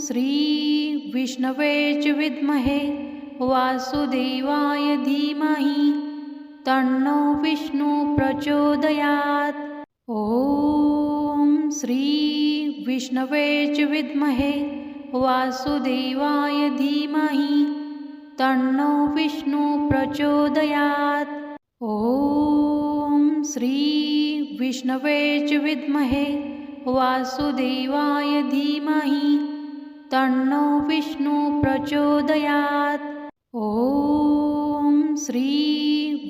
श्री विष्णवे च विद्महे वासुदेवाय धीमहि तन्नो विष्णु प्रचोदयात्। ॐ श्री विष्णवे च विद्महे वासुदेवाय धीमहि तन्नो विष्णु प्रचोदयात्। ॐ श्री विष्णवे च विद्महे वासुदेवाय धीमहि तन्नो विष्णु प्रचोदयात्। ॐ श्री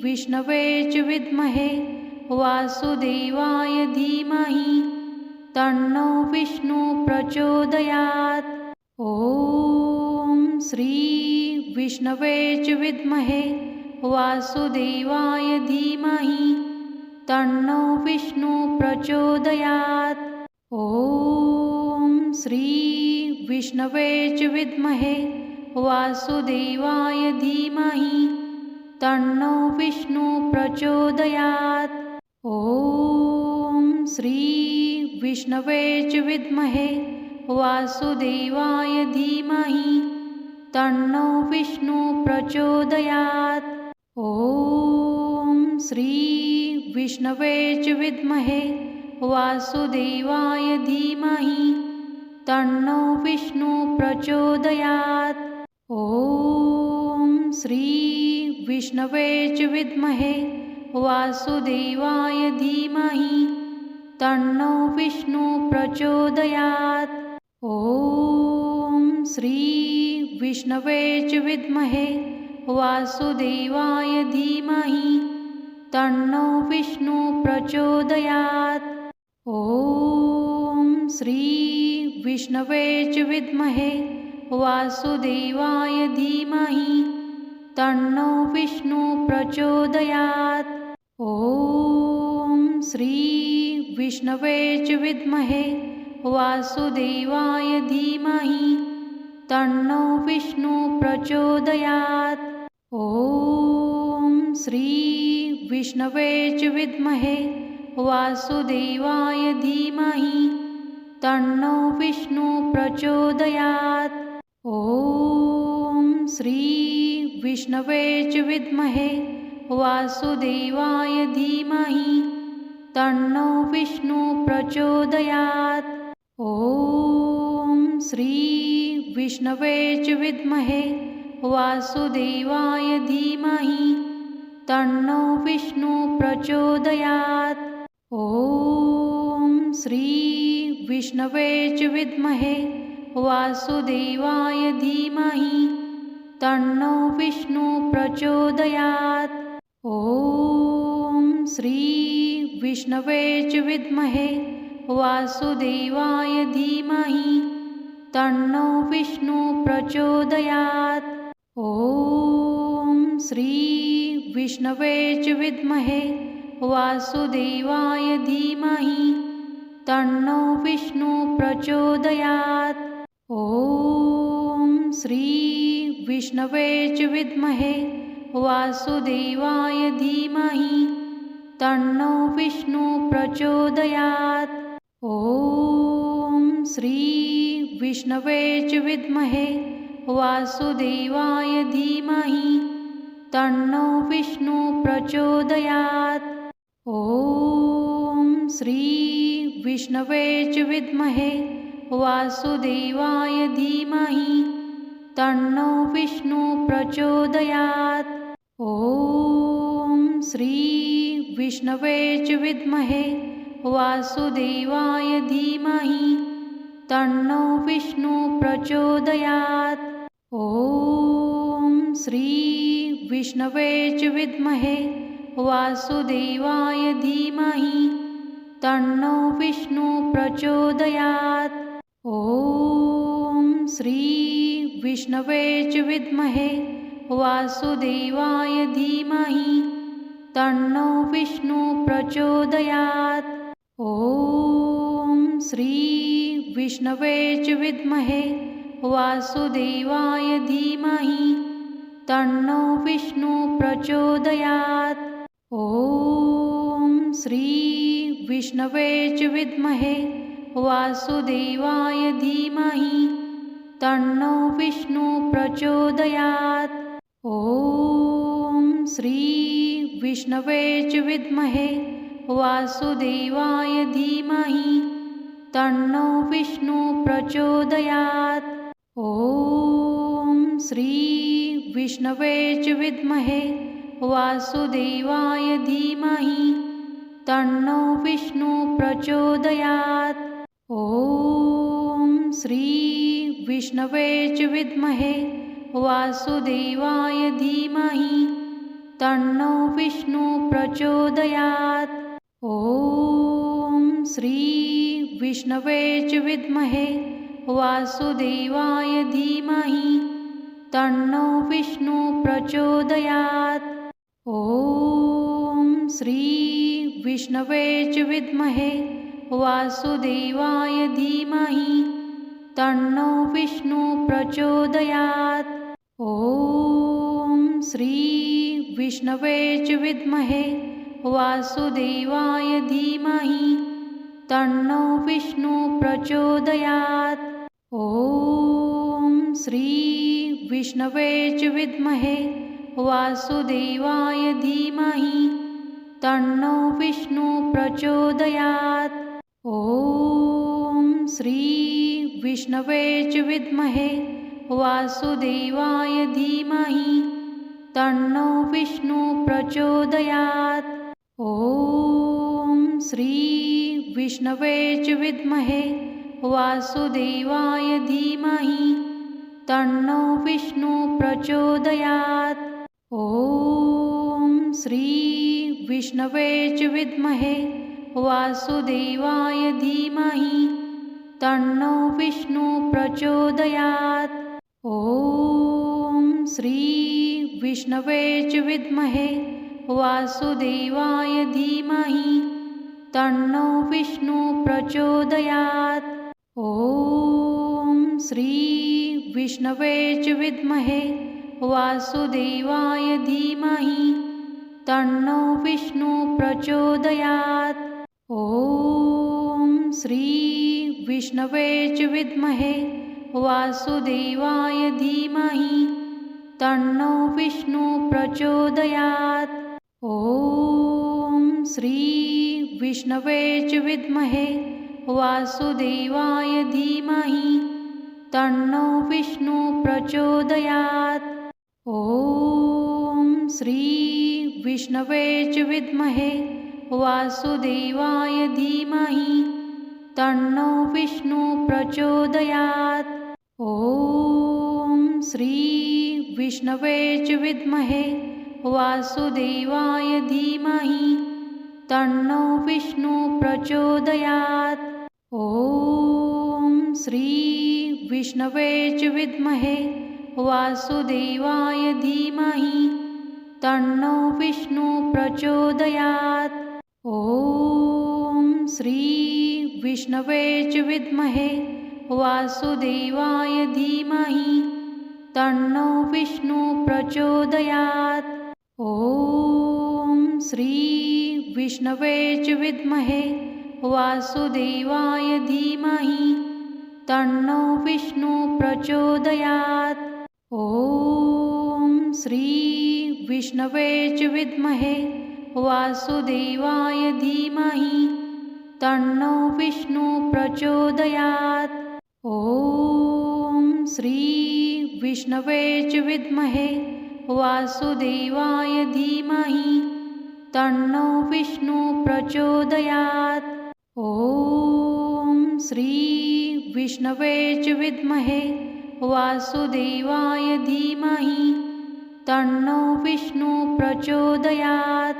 विष्णवे च विद्महे वासुदेवाय धीमहि तन्नो विष्णु प्रचोदयात्। ॐ श्री विष्णवे च विद्महे वासुदेवाय धीमहि तन्नो विष्णु प्रचोदयात्। ॐ श्री विष्णवे च विद्महे वासुदेवाय धीमहि तन्नो विष्णु प्रचोदयात्। ॐ श्री विष्णवे च विद्महे वासुदेवाय धीमहि तन्नो विष्णु प्रचोदयात्। ॐ श्री विष्णवे च विद्महे वासुदेवाय धीमहि तन्नो विष्णु प्रचोदयात्। ॐ श्री विष्णवे च विद्महे वासुदेवाय धीमहि तन्नो विष्णु प्रचोदयात्। ॐ श्री विष्णवे च विद्महे वासुदेवाय धीमहि तन्नो विष्णु प्रचोदयात्। ॐ श्री विष्णवे च विद्महे वासुदेवाय धीमहि तन्नो विष्णु प्रचोदयात्। ॐ श्री विष्णवे च विद्महे वासुदेवाय धीमहि तन्नो विष्णु प्रचोदयात्। ॐ श्री विष्णवे च विद्महे वासुदेवाय धीमहि तन्नो विष्णु प्रचोदयात्। ॐ श्री विष्णवे च विद्महे वासुदेवाय धीमहि तन्नो विष्णु प्रचोदयात्। ॐ श्री विष्णवे च विद्महे वासुदेवाय धीमहि तन्नो विष्णु प्रचोदयात्। ॐ श्री विष्णवे च विद्महे वासुदेवाय धीमहि तन्नो विष्णु प्रचोदयात्। ॐ श्री विष्णवे च विद्महे वासुदेवाय धीमहि तन्नो विष्णु प्रचोदयात्। ॐ श्री विष्णवे च विद्महे वासुदेवाय धीमहि तन्नो विष्णु प्रचोदयात्। ॐ श्री विष्णवे च विद्महे वासुदेवाय धीमहि तन्नो विष्णु प्रचोदयात्। ॐ श्री विष्णवे च विद्महे वासुदेवाय धीमहि तन्नो विष्णु प्रचोदयात्। ॐ श्री विष्णवे च विद्महे वासुदेवाय धीमहि तन्नो विष्णु प्रचोदयात्। ॐ श्री विष्णवे च विद्महे वासुदेवाय धीमहि तन्नो विष्णु प्रचोदयात्। ॐ श्री विष्णवे च विद्महे वासुदेवाय धीमहि तन्नो विष्णु प्रचोदयात्। ॐ श्री विष्णवे च विद्महे वासुदेवाय धीमहि तन्नो विष्णु प्रचोदयात्। ॐ श्री विष्णवे च विद्महे वासुदेवाय धीमहि तन्नो विष्णु प्रचोदयात्। ॐ श्री विष्णवे च विद्महे वासुदेवाय धीमहि तन्नो विष्णु प्रचोदयात्। ॐ श्री विष्णवे च विद्महे वासुदेवाय धीमहि तन्नो विष्णु प्रचोदयात्। ॐ श्री विष्णवे च विद्महे वासुदेवाय धीमहि तन्नो विष्णु प्रचोदयात्। ॐ श्री विष्णवे च विद्महे वासुदेवाय धीमहि तन्नो विष्णु प्रचोदयात्। ॐ श्री विष्णवे च विद्महे वासुदेवाय धीमहि तन्नो विष्णु प्रचोदयात्। ॐ श्री विष्णवे च विद्महे वासुदेवाय धीमहि तन्नो विष्णु प्रचोदयात्। ॐ श्री विष्णवे च विद्महे वासुदेवाय धीमहि तन्नो विष्णु प्रचोदयात्। ॐ श्री विष्णवे च विद्महे वासुदेवाय धीमहि तन्नो विष्णु प्रचोदयात्। ॐ श्री विष्णवे च विद्महे वासुदेवाय धीमहि तन्नो विष्णु प्रचोदयात्। ॐ श्री विष्णवे च विद्महे वासुदेवाय धीमहि तन्नो विष्णु प्रचोदयात्। ॐ श्री विष्णवे च विद्महे वासुदेवाय धीमहि तन्नो विष्णु प्रचोदयात्। ॐ श्री विष्णवे च विद्महे वासुदेवाय धीमहि तन्नो विष्णु प्रचोदयात्। ॐ श्री विष्णवे च विद्महे वासुदेवाय धीमहि तन्नो विष्णु प्रचोदयात्। ॐ श्री विष्णवे च विद्महे वासुदेवाय धीमहि तन्नो विष्णु प्रचोदयात्। ॐ श्री विष्णवे च विद्महे वासुदेवाय धीमहि तन्नो विष्णु प्रचोदयात्। ॐ श्री विष्णवे च विद्महे वासुदेवाय धीमहि तन्नो विष्णु प्रचोदयात्। ॐ श्री विष्णवे च विद्महे वासुदेवाय धीमहि तन्नो विष्णु प्रचोदयात्। ॐ श्री विष्णवे च विद्महे वासुदेवाय धीमहि तन्नो विष्णु प्रचोदयात्। ॐ श्री विष्णवे च विद्महे वासुदेवाय धीमहि तन्नो विष्णु प्रचोदयात्। ॐ श्री विष्णवे च विद्महे वासुदेवाय धीमहि तन्नो विष्णु प्रचोदयात्। ॐ श्री विष्णवे च विद्महे वासुदेवाय धीमहि तन्नो विष्णु प्रचोदयात्। ॐ श्री विष्णवे च विद्महे वासुदेवाय धीमहि तन्नो विष्णु प्रचोदयात्। ॐ श्री विष्णवे च विद्महे वासुदेवाय धीमहि तन्नो विष्णु प्रचोदयात्।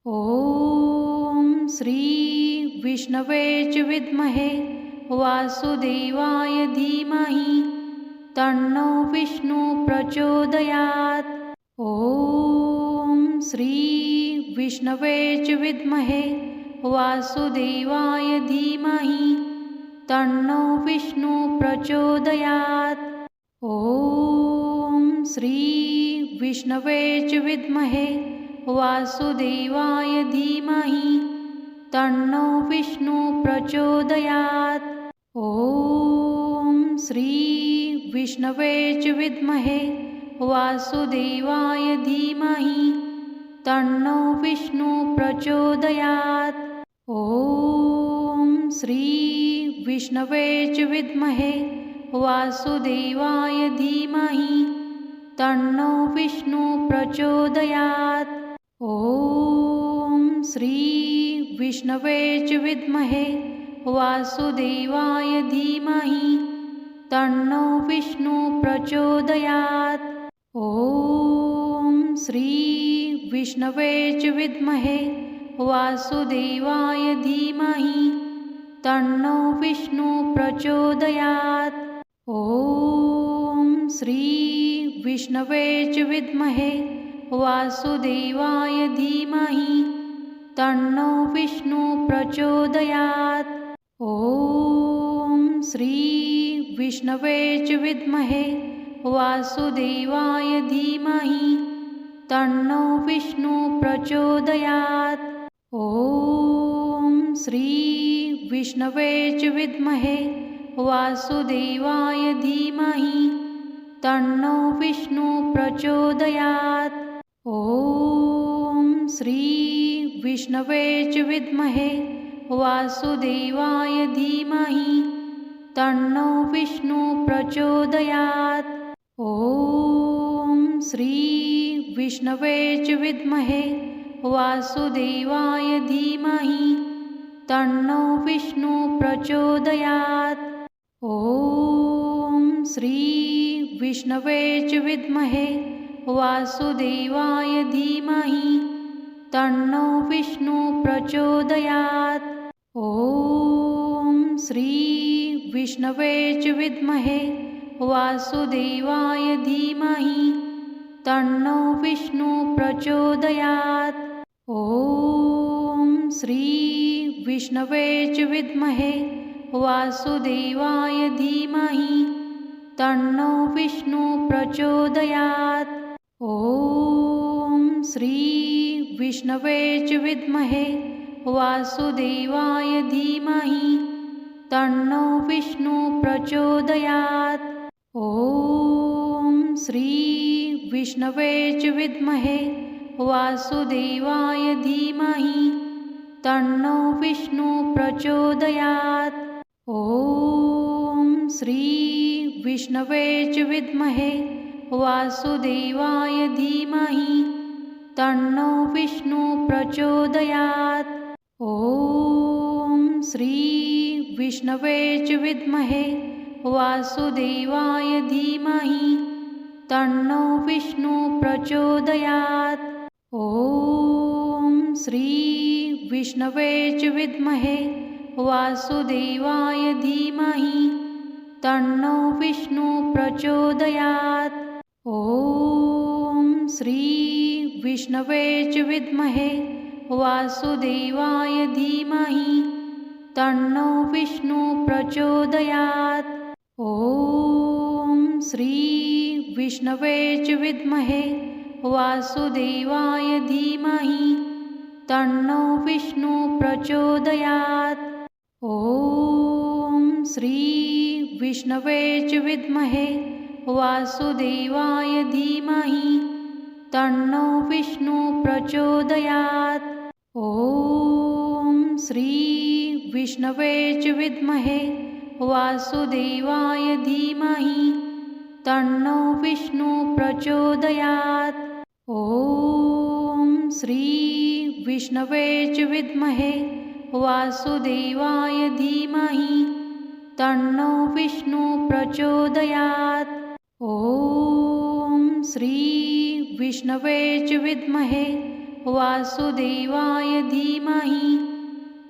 ॐ श्री विष्णवे च विद्महे वासुदेवाय धीमहि तन्नो विष्णु प्रचोदयात्। ॐ श्री विष्णवे च विद्महे वासुदेवाय धीमहि तन्नो विष्णु प्रचोदयात्। ॐ श्री विष्णवे च विद्महे वासुदेवाय धीमहि तन्नो विष्णु प्रचोदयात्। ॐ श्री विष्णवे च विद्महे वासुदेवाय धीमहि तन्नो विष्णु प्रचोदयात्। ॐ श्री विष्णवे च विद्महे वासुदेवाय धीमहि तन्नो विष्णु प्रचोदयात्। ॐ श्री विष्णवे च विद्महे वासुदेवाय धीमहि तन्नो विष्णु प्रचोदयात्। ॐ श्री विष्णवे च विद्महे वासुदेवाय धीमहि तन्नो विष्णु प्रचोदयात्। ॐ श्री विष्णवे च विद्महे वासुदेवाय धीमहि तन्नो विष्णु प्रचोदयात्। ॐ श्री विष्णवे च विद्महे वासुदेवाय धीमहि तन्नो विष्णु प्रचोदयात्। ॐ श्री विष्णवे च विद्महे वासुदेवाय धीमहि तन्नो विष्णु प्रचोदयात्। ॐ श्री विष्णवे च विद्महे वासुदेवाय धीमहि तन्नो विष्णु प्रचोदयात्। ॐ श्री विष्णवे च विद्महे वासुदेवाय धीमहि तन्नो विष्णु प्रचोदयात्। ॐ श्री विष्णवे च विद्महे वासुदेवाय धीमहि तन्नो विष्णु प्रचोदयात्। ॐ श्री विष्णवे च विद्महे वासुदेवाय धीमहि तन्नो विष्णु प्रचोदयात्। ॐ श्री विष्णवे च विद्महे वासुदेवाय धीमहि तन्नो विष्णु प्रचोदयात्। ॐ श्री विष्णवे च विद्महे वासुदेवाय धीमहि तन्नो विष्णु प्रचोदयात्। ॐ श्री विष्णवे च विद्महे वासुदेवाय धीमहि तन्नो विष्णु प्रचोदयात्। ॐ श्री विष्णवे च विद्महे वासुदेवाय धीमहि तन्नो विष्णु प्रचोदयात्। ॐ श्री विष्णवे च विद्महे वासुदेवाय धीमहि तन्नो विष्णु प्रचोदयात्। ॐ श्री विष्णवे च विद्महे वासुदेवाय धीमहि तन्नो विष्णु प्रचोदयात्। ॐ श्री विष्णवे च विद्महे वासुदेवाय धीमहि तन्नो विष्णु प्रचोदयात्। ॐ श्री विष्णवे च विद्महे वासुदेवाय धीमहि तन्नो विष्णु प्रचोदयात्। ॐ श्री विष्णवे च विद्महे वासुदेवाय धीमहि तन्नो विष्णु प्रचोदयात्। ॐ श्री विष्णवे च विद्महे वासुदेवाय धीमहि तन्नो विष्णु प्रचोदयात्। ॐ श्री विष्णवे च विद्महे वासुदेवाय धीमहि तन्नो विष्णु प्रचोदयात्। ॐ श्री विष्णवे च विद्महे वासुदेवाय धीमहि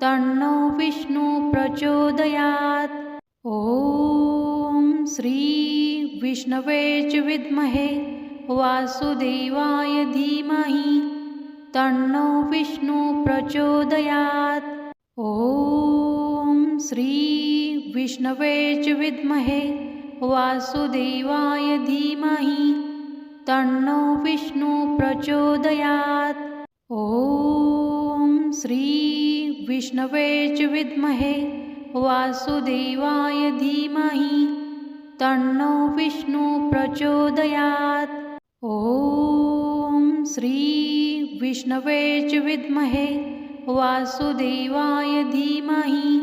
तन्नो विष्णु प्रचोदयात्। ॐ श्री विष्णवे च विद्महे वासुदेवाय धीमहि तन्नो विष्णु प्रचोदयात्। ॐ श्री विष्णवे च विद्महे वासुदेवाय धीमहि तन्नो विष्णु प्रचोदयात्। ॐ श्री विष्णवे च विद्महे वासुदेवाय धीमहि तन्नो विष्णु प्रचोदयात्। ॐ श्री विष्णवे च विद्महे वासुदेवाय धीमहि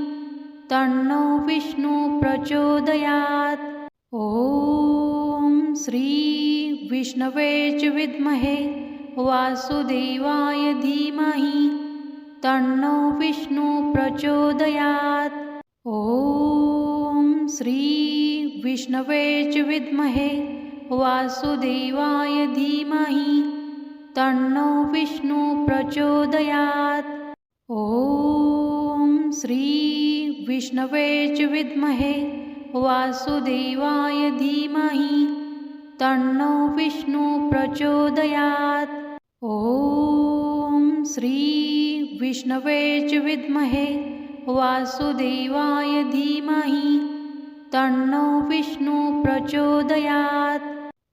तन्नो विष्णु प्रचोदयात्। ॐ श्री विष्णवे च विद्महे वासुदेवाय धीमहि तन्नो विष्णु प्रचोदयात्। ॐ श्री विष्णवे च विद्महे वासुदेवाय धीमहि तन्नो विष्णु प्रचोदयात्। ॐ श्री विष्णवे च विद्महे वासुदेवाय धीमहि तन्नो विष्णु प्रचोदयात्। ॐ श्री विष्णवे च विद्महे वासुदेवाय धीमहि तन्नो विष्णु प्रचोदयात्।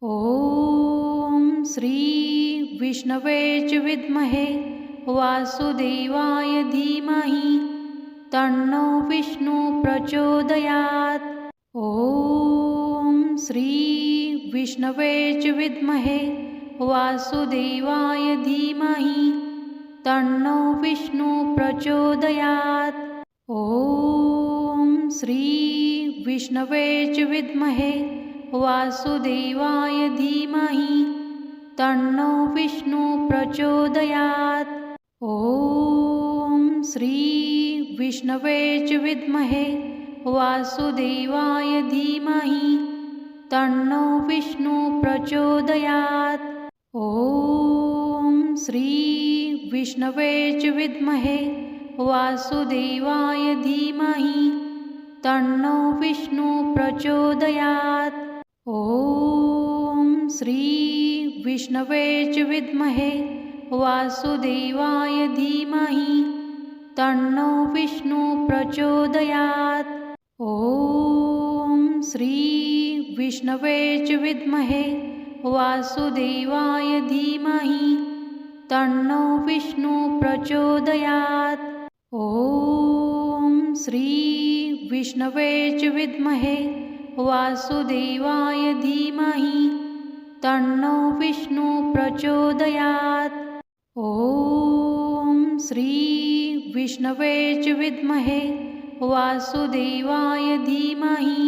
ॐ श्री विष्णवे च विद्महे वासुदेवाय धीमहि तन्नो विष्णु प्रचोदयात्। ॐ श्री विष्णवे च विद्महे वासुदेवाय धीमहि तन्नो विष्णु प्रचोदयात्। ॐ श्री विष्णवे च विद्महे वासुदेवाय धीमहि तन्नो विष्णु प्रचोदयात्। ॐ श्री विष्णवे च विद्महे वासुदेवाय धीमहि तन्नो विष्णु प्रचोदयात्। ॐ श्री विष्णवे च विद्महे वासुदेवाय धीमहि तन्नो विष्णु प्रचोदयात्। ॐ श्री विष्णवे च विद्महे वासुदेवाय धीमहि तन्नो विष्णु प्रचोदयात्। ॐ श्री विष्णवे च विद्महे वासुदेवाय धीमहि तन्नो विष्णु प्रचोदयात्। ॐ श्री विष्णवे च विद्महे वासुदेवाय धीमहि तन्नो विष्णु प्रचोदयात्। ॐ श्री विष्णवे च विद्महे वासुदेवाय धीमहि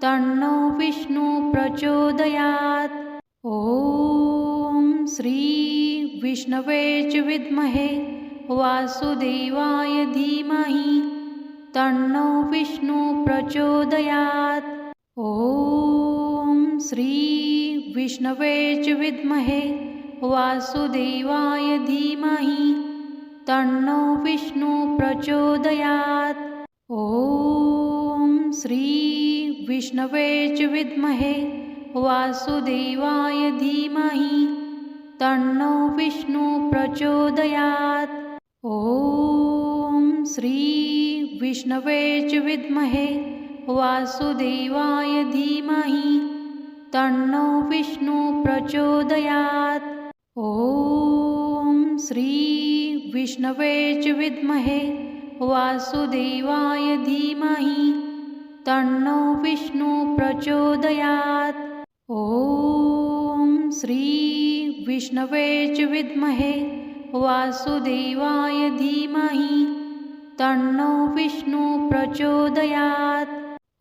तन्नो विष्णु प्रचोदयात्। ॐ श्री विष्णवे च विद्महे वासुदेवाय धीमहि तन्नो विष्णु प्रचोदयात्। ॐ श्री विष्णवे च विद्महे वासुदेवाय धीमहि तन्नो विष्णु प्रचोदयात्। ॐ श्री विष्णवे च विद्महे वासुदेवाय धीमहि तन्नो विष्णु प्रचोदयात्। ॐ श्री विष्णवे च विद्महे वासुदेवाय धीमहि तन्नो विष्णु प्रचोदयात्। ॐ श्री विष्णवे च विद्महे वासुदेवाय धीमहि तन्नो विष्णु प्रचोदयात्। ॐ श्री विष्णवे च विद्महे वासुदेवाय धीमहि तन्नो विष्णु प्रचोदयात्।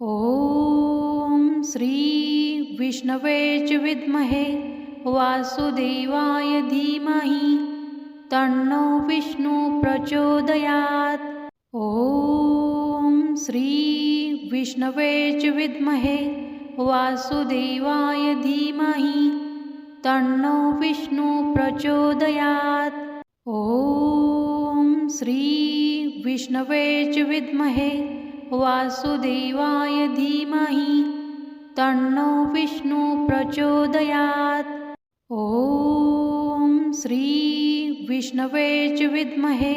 ॐ श्री विष्णवे च विद्महे वासुदेवाय धीमहि तन्नो विष्णु प्रचोदयात्। ॐ श्री विष्णवे च विद्महे वासुदेवाय धीमहि तन्नो विष्णु प्रचोदयात्। ॐ श्री विष्णवे च विद्महे वासुदेवाय धीमहि तन्नो विष्णु प्रचोदयात्। ॐ श्री विष्णवे च विद्महे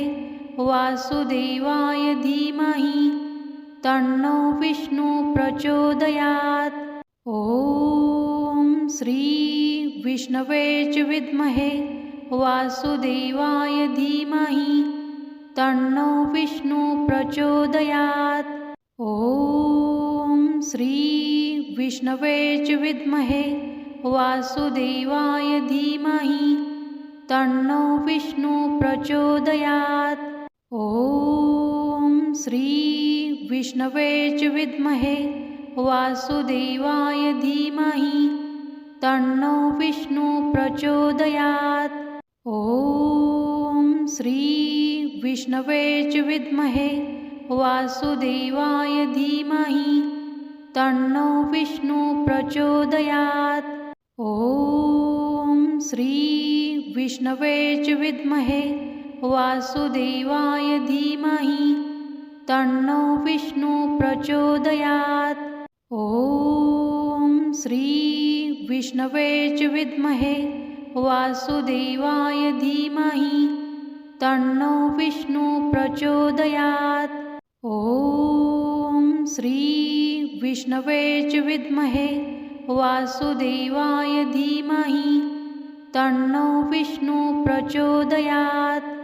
वासुदेवाय धीमहि तन्नो विष्णु प्रचोदयात्। ॐ श्री विष्णवे च विद्महे वासुदेवाय धीमहि तन्नो विष्णु प्रचोदयात्। ॐ श्री विष्णवे च विद्महे वासुदेवाय धीमहि तन्नो विष्णु प्रचोदयात्। ॐ श्री विष्णवे च विद्महे वासुदेवाय धीमहि तन्नो विष्णु प्रचोदयात्। ॐ श्री विष्णवे च विद्महे वासुदेवाय धीमहि तन्नो विष्णु प्रचोदयात्। ॐ श्री विष्णवे च विद्महे वासुदेवाय धीमहि तन्नो विष्णु प्रचोदयात्। ॐ श्री विष्णवे च विद्महे वासुदेवाय धीमहि तन्नो विष्णु प्रचोदयात्। ॐ श्री विष्णवे च विद्महे वासुदेवाय धीमहि तन्नो विष्णु प्रचोदयात्।